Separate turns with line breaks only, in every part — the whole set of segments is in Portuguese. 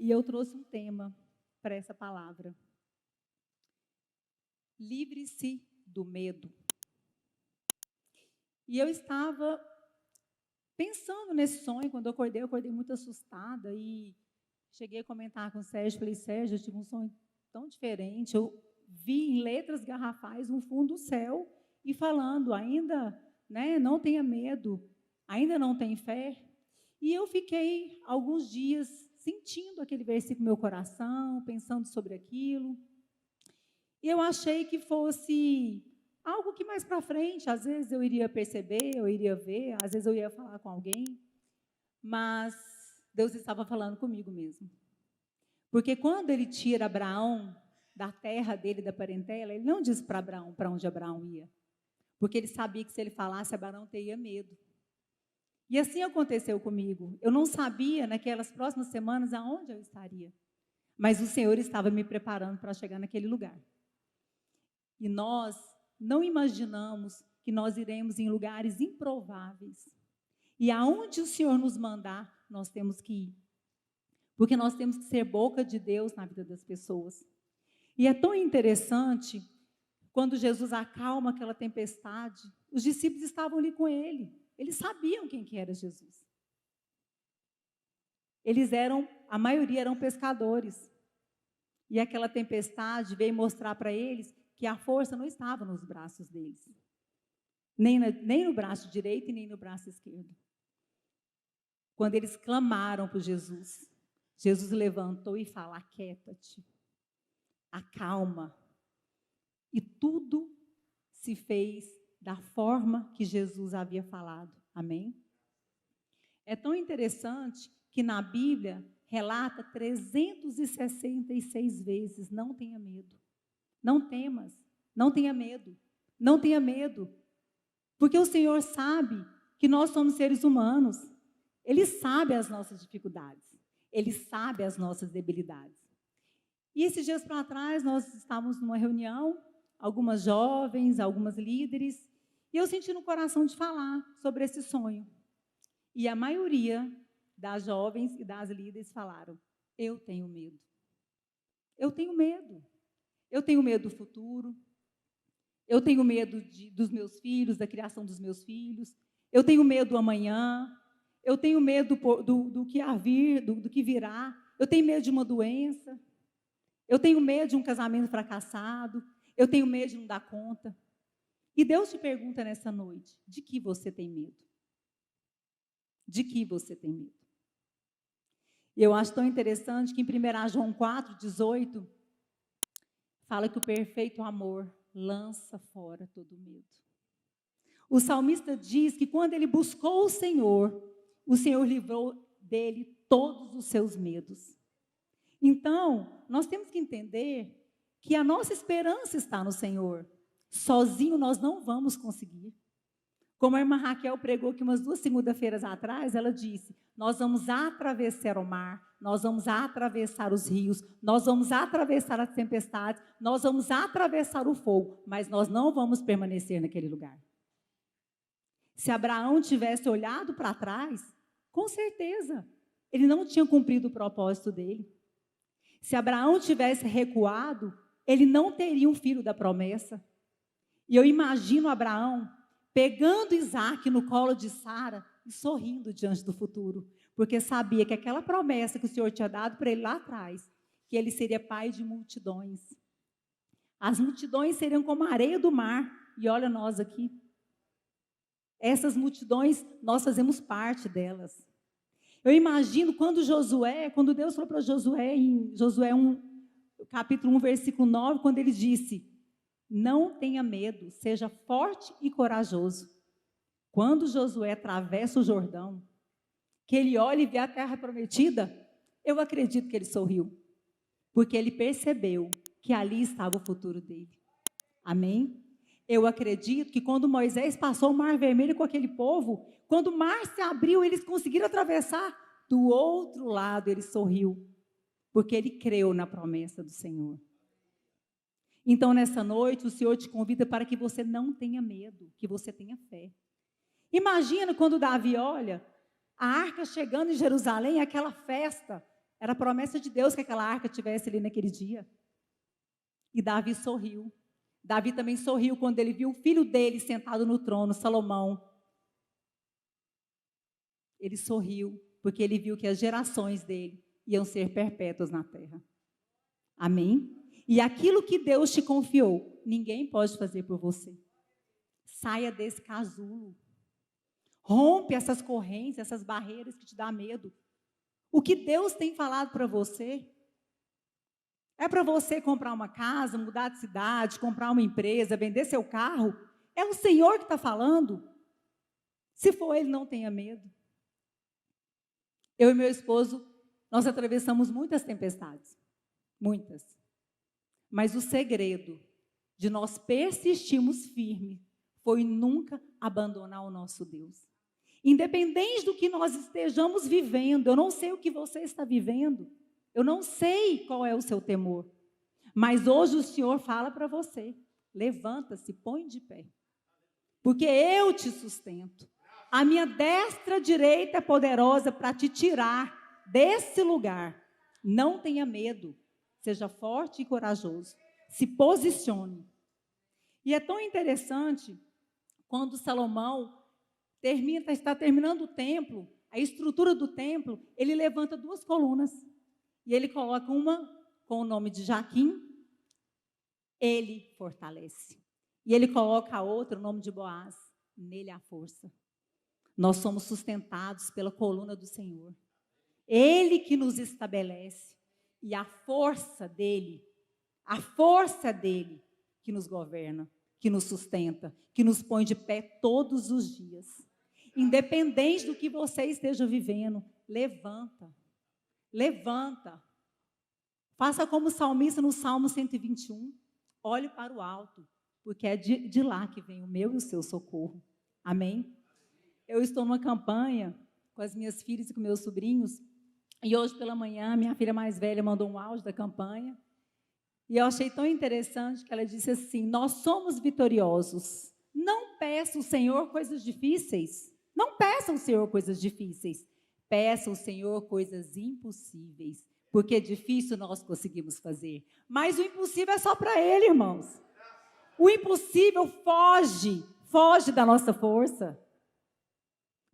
E eu trouxe um tema para essa palavra. Livre-se do medo. E eu estava pensando nesse sonho, quando eu acordei muito assustada e cheguei a comentar com o Sérgio, falei, Sérgio, eu tive um sonho tão diferente, eu vi em letras garrafais um fundo do céu e falando, ainda, não tenha medo, ainda não tem fé. E eu fiquei alguns dias sentindo aquele versículo no meu coração, pensando sobre aquilo. E eu achei que fosse algo que mais para frente, às vezes eu iria perceber, eu iria ver, às vezes eu ia falar com alguém, mas Deus estava falando comigo mesmo. Porque quando ele tira Abraão da terra dele, da parentela, ele não disse para Abraão para onde Abraão ia. Porque ele sabia que se ele falasse, Abraão teria medo. E assim aconteceu comigo. Eu não sabia naquelas próximas semanas aonde eu estaria. Mas o Senhor estava me preparando para chegar naquele lugar. E nós não imaginamos que nós iremos em lugares improváveis. E aonde o Senhor nos mandar, nós temos que ir. Porque nós temos que ser boca de Deus na vida das pessoas. E é tão interessante, quando Jesus acalma aquela tempestade, os discípulos estavam ali com ele. Eles sabiam quem que era Jesus. A maioria eram pescadores. E aquela tempestade veio mostrar para eles que a força não estava nos braços deles. Nem no braço direito e nem no braço esquerdo. Quando eles clamaram por Jesus, Jesus levantou e falou, aquieta-te, acalma. E tudo se fez da forma que Jesus havia falado. Amém? É tão interessante que na Bíblia relata 366 vezes, não tenha medo. Não temas, não tenha medo, não tenha medo. Porque o Senhor sabe que nós somos seres humanos. Ele sabe as nossas dificuldades. Ele sabe as nossas debilidades. E esses dias para trás, nós estávamos numa reunião, algumas jovens, algumas líderes, e eu senti no coração de falar sobre esse sonho. E a maioria das jovens e das líderes falaram, eu tenho medo. Eu tenho medo. Eu tenho medo do futuro. Eu tenho medo dos meus filhos, da criação dos meus filhos. Eu tenho medo do amanhã. Eu tenho medo do que há vir, do que virá. Eu tenho medo de uma doença. Eu tenho medo de um casamento fracassado. Eu tenho medo de não dar conta. E Deus te pergunta nessa noite, de que você tem medo? De que você tem medo? E eu acho tão interessante que em 1 João 4,18, fala que o perfeito amor lança fora todo medo. O salmista diz que quando ele buscou o Senhor livrou dele todos os seus medos. Então, nós temos que entender que a nossa esperança está no Senhor. Sozinho nós não vamos conseguir. Como a irmã Raquel pregou aqui umas 2 segunda-feiras atrás, ela disse, nós vamos atravessar o mar, nós vamos atravessar os rios, nós vamos atravessar as tempestades, nós vamos atravessar o fogo, mas nós não vamos permanecer naquele lugar. Se Abraão tivesse olhado para trás, com certeza, ele não tinha cumprido o propósito dele. Se Abraão tivesse recuado, ele não teria um filho da promessa. E eu imagino Abraão pegando Isaac no colo de Sara e sorrindo diante do futuro, porque sabia que aquela promessa que o Senhor tinha dado para ele lá atrás, que ele seria pai de multidões. As multidões seriam como a areia do mar, e olha nós aqui. Essas multidões, nós fazemos parte delas. Eu imagino quando Deus falou para Josué, em Josué 1, capítulo 1, versículo 9, quando ele disse, não tenha medo, seja forte e corajoso. Quando Josué atravessa o Jordão, que ele olha e vê a terra prometida, eu acredito que ele sorriu, porque ele percebeu que ali estava o futuro dele. Amém? Eu acredito que quando Moisés passou o Mar Vermelho com aquele povo, quando o mar se abriu, eles conseguiram atravessar, do outro lado ele sorriu, porque ele creu na promessa do Senhor. Então, nessa noite, o Senhor te convida para que você não tenha medo, que você tenha fé. Imagina quando Davi olha a arca chegando em Jerusalém, aquela festa, Era a promessa de Deus que aquela arca tivesse ali naquele dia. E Davi sorriu. Davi também sorriu quando ele viu o filho dele sentado no trono, Salomão. Ele sorriu, porque ele viu que as gerações dele iam ser perpétuas na terra. Amém? E aquilo que Deus te confiou, ninguém pode fazer por você. Saia desse casulo. Rompe essas correntes, essas barreiras que te dão medo. O que Deus tem falado para você é para você comprar uma casa, mudar de cidade, comprar uma empresa, vender seu carro. É o Senhor que está falando. Se for Ele, não tenha medo. Eu e meu esposo, nós atravessamos muitas tempestades. Muitas. Mas o segredo de nós persistirmos firme foi nunca abandonar o nosso Deus. Independente do que nós estejamos vivendo, eu não sei o que você está vivendo, eu não sei qual é o seu temor, mas hoje o Senhor fala para você, levanta-se, põe de pé, porque eu te sustento. A minha destra direita é poderosa para te tirar desse lugar. Não tenha medo, seja forte e corajoso, se posicione. E é tão interessante, quando Salomão está terminando o templo, a estrutura do templo, ele levanta 2 colunas, e ele coloca uma com o nome de Jaquim, ele fortalece. E ele coloca a outra, o nome de Boaz, nele há força. Nós somos sustentados pela coluna do Senhor. Ele que nos estabelece. E a força dele que nos governa, que nos sustenta, que nos põe de pé todos os dias. Independente do que você esteja vivendo, levanta. Levanta. Faça como o salmista no Salmo 121. Olhe para o alto, porque é de lá que vem o meu e o seu socorro. Amém? Eu estou numa campanha com as minhas filhas e com meus sobrinhos, e hoje pela manhã, minha filha mais velha mandou um áudio da campanha, e eu achei tão interessante que ela disse assim: nós somos vitoriosos. Não peça ao Senhor coisas difíceis. Não peça ao Senhor coisas difíceis. Peça ao Senhor coisas impossíveis. Porque difícil nós conseguimos fazer. Mas o impossível é só para Ele, irmãos. O impossível foge da nossa força.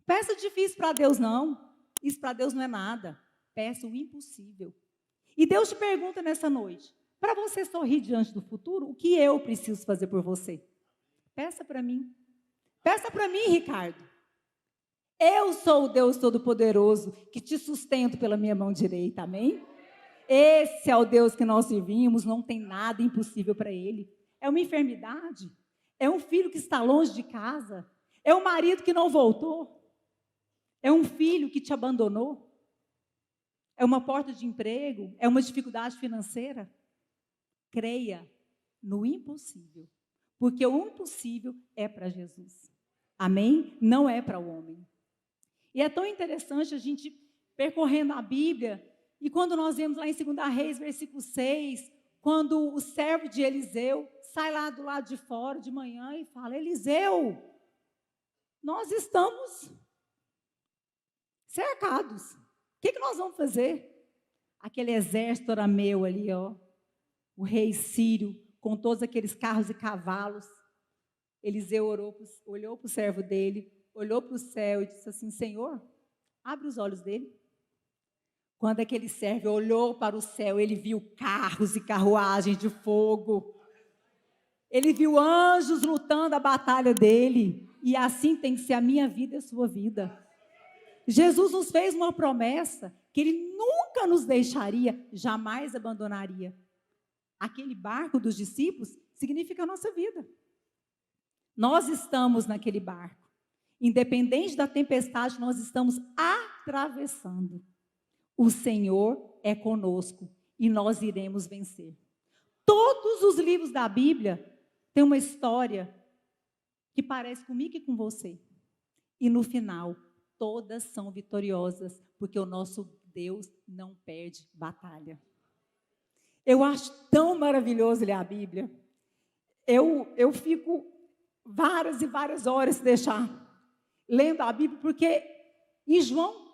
Peça difícil para Deus, não. Isso para Deus não é nada. Peça o impossível. E Deus te pergunta nessa noite: para você sorrir diante do futuro, o que eu preciso fazer por você? Peça para mim. Peça para mim, Ricardo. Eu sou o Deus Todo-Poderoso que te sustento pela minha mão direita, amém? Esse é o Deus que nós servimos, não tem nada impossível para Ele. É uma enfermidade? É um filho que está longe de casa? É um marido que não voltou? É um filho que te abandonou? É uma porta de emprego? É uma dificuldade financeira? Creia no impossível, porque o impossível é para Jesus. Amém? Não é para o homem. E é tão interessante a gente percorrendo a Bíblia, e quando nós vemos lá em 2 Reis, versículo 6, quando o servo de Eliseu sai lá do lado de fora de manhã e fala: Eliseu, nós estamos cercados. O que nós vamos fazer? Aquele exército arameu ali, ó, o rei sírio, com todos aqueles carros e cavalos. Eliseu olhou para o servo dele, olhou para o céu e disse assim: Senhor, abre os olhos dele. Quando aquele servo olhou para o céu, ele viu carros e carruagens de fogo. Ele viu anjos lutando a batalha dele. E assim tem que ser a minha vida e a sua vida. Jesus nos fez uma promessa que Ele nunca nos deixaria, jamais abandonaria. Aquele barco dos discípulos significa a nossa vida. Nós estamos naquele barco. Independente da tempestade, nós estamos atravessando. O Senhor é conosco e nós iremos vencer. Todos os livros da Bíblia têm uma história que parece comigo e com você. E no final, todas são vitoriosas, porque o nosso Deus não perde batalha. Eu acho tão maravilhoso ler a Bíblia. Eu fico várias e várias horas se deixar lendo a Bíblia, porque em João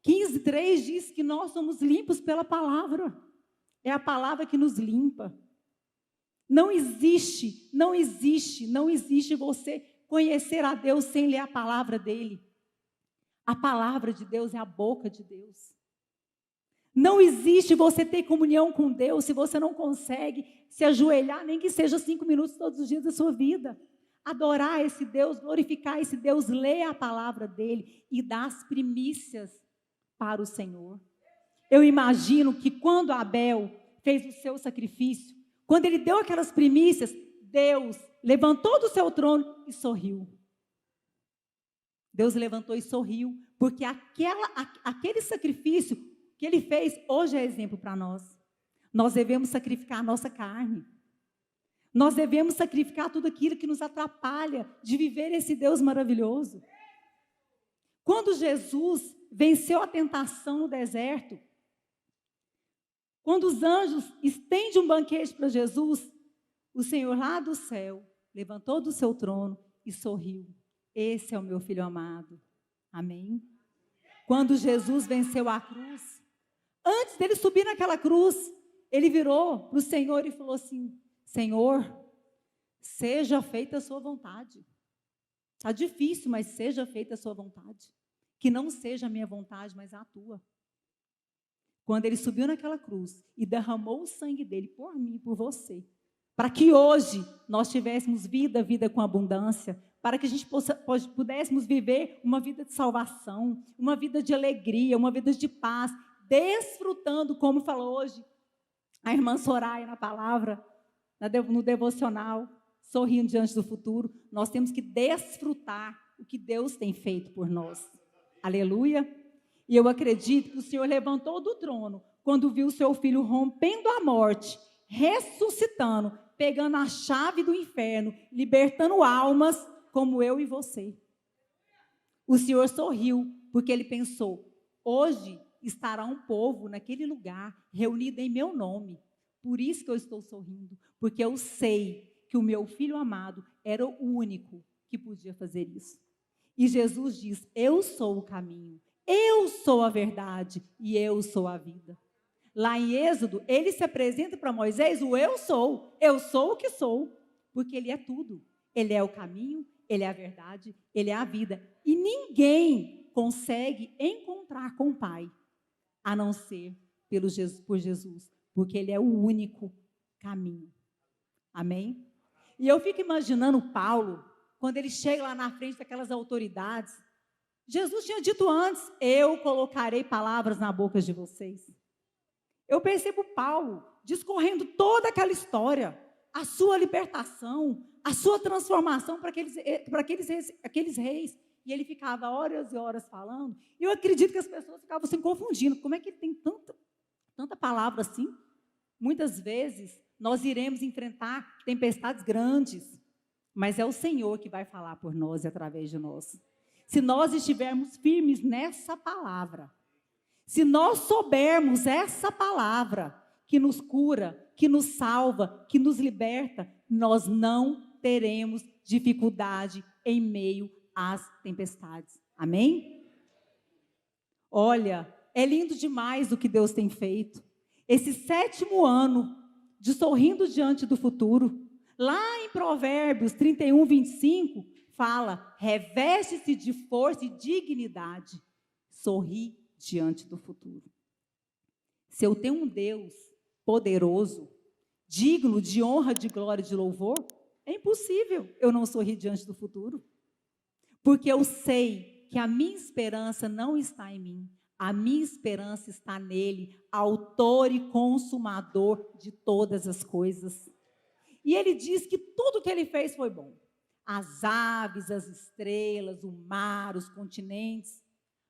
15:3 diz que nós somos limpos pela palavra. É a palavra que nos limpa. Não existe você conhecer a Deus sem ler a palavra dele. A palavra de Deus é a boca de Deus. Não existe você ter comunhão com Deus se você não consegue se ajoelhar, nem que seja 5 minutos todos os dias da sua vida. Adorar esse Deus, glorificar esse Deus, ler a palavra dele e dar as primícias para o Senhor. Eu imagino que quando Abel fez o seu sacrifício, quando ele deu aquelas primícias, Deus levantou do seu trono e sorriu. Deus levantou e sorriu, porque aquele sacrifício que ele fez, hoje é exemplo para nós. Nós devemos sacrificar a nossa carne. Nós devemos sacrificar tudo aquilo que nos atrapalha de viver esse Deus maravilhoso. Quando Jesus venceu a tentação no deserto, quando os anjos estendem um banquete para Jesus, o Senhor lá do céu levantou do seu trono e sorriu. Esse é o meu filho amado. Amém? Quando Jesus venceu a cruz, antes dele subir naquela cruz, ele virou para o Senhor e falou assim: Senhor, seja feita a sua vontade. Está difícil, mas seja feita a sua vontade. Que não seja a minha vontade, mas a tua. Quando ele subiu naquela cruz e derramou o sangue dele por mim, por você, para que hoje nós tivéssemos vida com abundância, para que a gente pudéssemos viver uma vida de salvação, uma vida de alegria, uma vida de paz, desfrutando, como falou hoje a irmã Soraya na palavra, no devocional, sorrindo diante do futuro. Nós temos que desfrutar o que Deus tem feito por nós. Aleluia! E eu acredito que o Senhor levantou do trono quando viu o seu filho rompendo a morte, ressuscitando, pegando a chave do inferno, libertando almas como eu e você. O Senhor sorriu, porque ele pensou: hoje estará um povo naquele lugar, reunido em meu nome. Por isso que eu estou sorrindo, porque eu sei que o meu filho amado era o único que podia fazer isso. E Jesus diz: eu sou o caminho, eu sou a verdade e eu sou a vida. Lá em Êxodo, ele se apresenta para Moisés: o eu sou o que sou, porque ele é tudo. Ele é o caminho, ele é a verdade, ele é a vida. E ninguém consegue encontrar com o Pai, a não ser por Jesus, porque ele é o único caminho. Amém? E eu fico imaginando Paulo, quando ele chega lá na frente daquelas autoridades. Jesus tinha dito antes: eu colocarei palavras na boca de vocês. Eu percebo Paulo discorrendo toda aquela história, a sua libertação, a sua transformação para aqueles reis. E ele ficava horas e horas falando. E eu acredito que as pessoas ficavam se confundindo. Como é que ele tem tanta palavra assim? Muitas vezes nós iremos enfrentar tempestades grandes, mas é o Senhor que vai falar por nós e através de nós. Se nós estivermos firmes nessa palavra, se nós soubermos essa palavra que nos cura, que nos salva, que nos liberta, nós não teremos dificuldade em meio às tempestades. Amém? Olha, é lindo demais o que Deus tem feito. Esse 7º ano de sorrindo diante do futuro, lá em Provérbios 31:25, fala: reveste-se de força e dignidade, sorri diante do futuro. Se eu tenho um Deus poderoso, digno de honra, de glória e de louvor, é impossível eu não sorrir diante do futuro. Porque eu sei que a minha esperança não está em mim, a minha esperança está nele, autor e consumador de todas as coisas. E ele diz que tudo que ele fez foi bom. As aves, as estrelas, o mar, os continentes,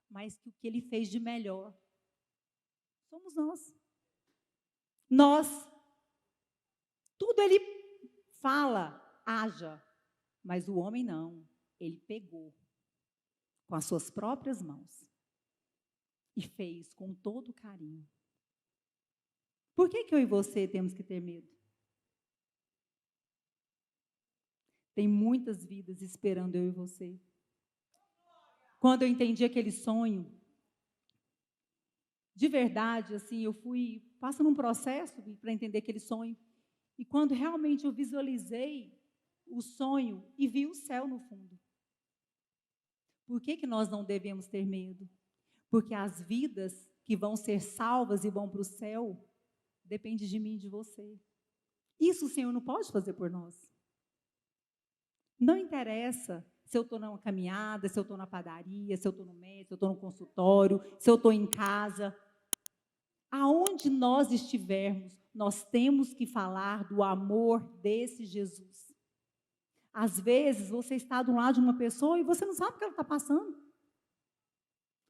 mas que o que ele fez de melhor somos nós. Nós, tudo ele fala, haja, mas o homem não. Ele pegou com as suas próprias mãos e fez com todo carinho. Por que eu e você temos que ter medo? Tem muitas vidas esperando eu e você. Quando eu entendi aquele sonho, De verdade, assim, eu fui passando um processo para entender aquele sonho. E quando realmente eu visualizei o sonho e vi o céu no fundo. Por que nós não devemos ter medo? Porque as vidas que vão ser salvas e vão para o céu, depende de mim e de você. Isso o Senhor não pode fazer por nós. Não interessa se eu estou numa caminhada, se eu estou na padaria, se eu estou no médico, se eu estou no consultório, se eu estou em casa. Aonde nós estivermos, nós temos que falar do amor desse Jesus. Às vezes, você está do lado de uma pessoa e você não sabe o que ela está passando.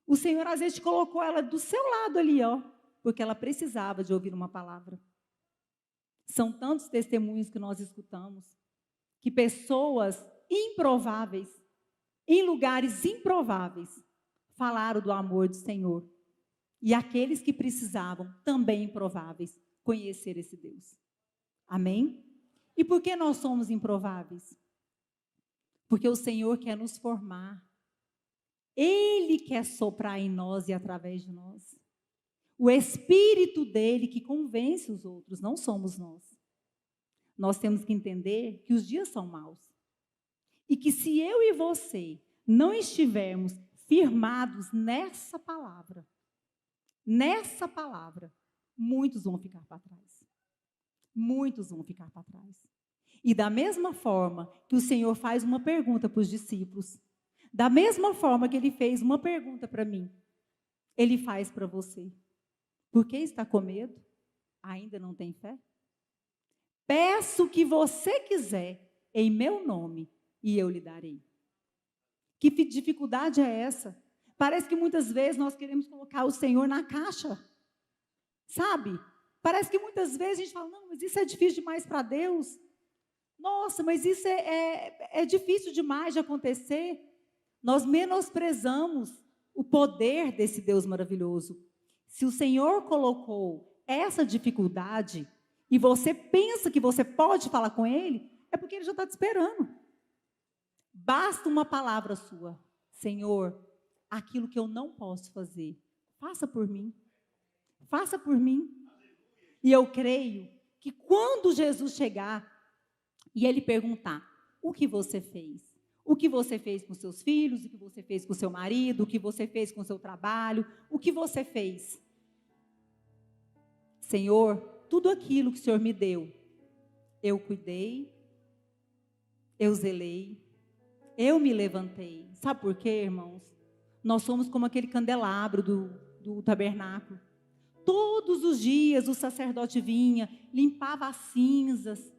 O Senhor, às vezes, colocou ela do seu lado ali, ó, porque ela precisava de ouvir uma palavra. São tantos testemunhos que nós escutamos, que pessoas improváveis, em lugares improváveis, falaram do amor do Senhor. E aqueles que precisavam, também improváveis, conhecer esse Deus. Amém? E por que nós somos improváveis? Porque o Senhor quer nos formar. Ele quer soprar em nós e através de nós. O Espírito dele que convence os outros, não somos nós. Nós temos que entender que os dias são maus. E que se eu e você não estivermos firmados nessa palavra, muitos vão ficar para trás. Muitos vão ficar para trás. E da mesma forma que o Senhor faz uma pergunta para os discípulos, da mesma forma que ele fez uma pergunta para mim, ele faz para você. Por que está com medo? Ainda não tem fé? Peço o que você quiser em meu nome e eu lhe darei. Que dificuldade é essa? Parece que muitas vezes nós queremos colocar o Senhor na caixa. Sabe? Parece que muitas vezes a gente fala, não, mas isso é difícil demais para Deus. Nossa, mas isso é difícil demais de acontecer. Nós menosprezamos o poder desse Deus maravilhoso. Se o Senhor colocou essa dificuldade e você pensa que você pode falar com Ele, é porque Ele já está te esperando. Basta uma palavra sua. Senhor, aquilo que eu não posso fazer, faça por mim. Faça por mim. E eu creio que quando Jesus chegar e Ele perguntar, o que você fez? O que você fez com seus filhos? O que você fez com seu marido? O que você fez com seu trabalho? O que você fez? Senhor, tudo aquilo que o Senhor me deu, eu cuidei, eu zelei, eu me levantei. Sabe por quê, irmãos? Nós somos como aquele candelabro do tabernáculo. Todos os dias o sacerdote vinha, limpava as cinzas,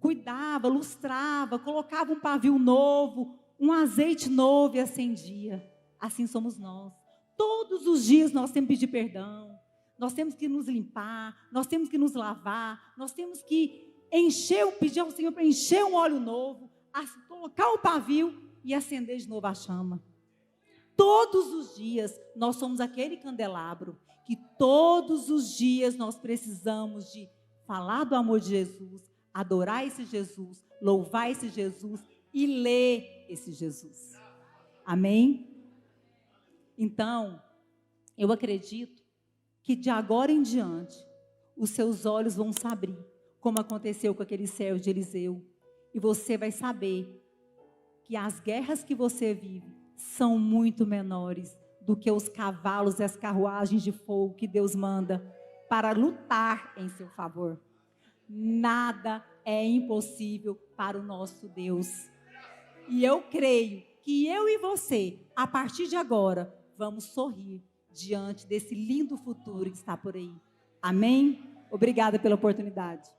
cuidava, lustrava, colocava um pavio novo, um azeite novo e acendia. Assim somos nós. Todos os dias nós temos que pedir perdão, nós temos que nos limpar, nós temos que nos lavar, nós temos que pedir ao Senhor para encher um óleo novo, colocar o pavio e acender de novo a chama. Todos os dias nós somos aquele candelabro que todos os dias nós precisamos de falar do amor de Jesus, adorar esse Jesus, louvar esse Jesus e ler esse Jesus. Amém? Então, eu acredito que de agora em diante, os seus olhos vão se abrir, como aconteceu com aquele servo de Eliseu, e você vai saber que as guerras que você vive são muito menores do que os cavalos e as carruagens de fogo que Deus manda para lutar em seu favor. Nada é impossível para o nosso Deus. E eu creio que eu e você, a partir de agora, vamos sorrir diante desse lindo futuro que está por aí. Amém? Obrigada pela oportunidade.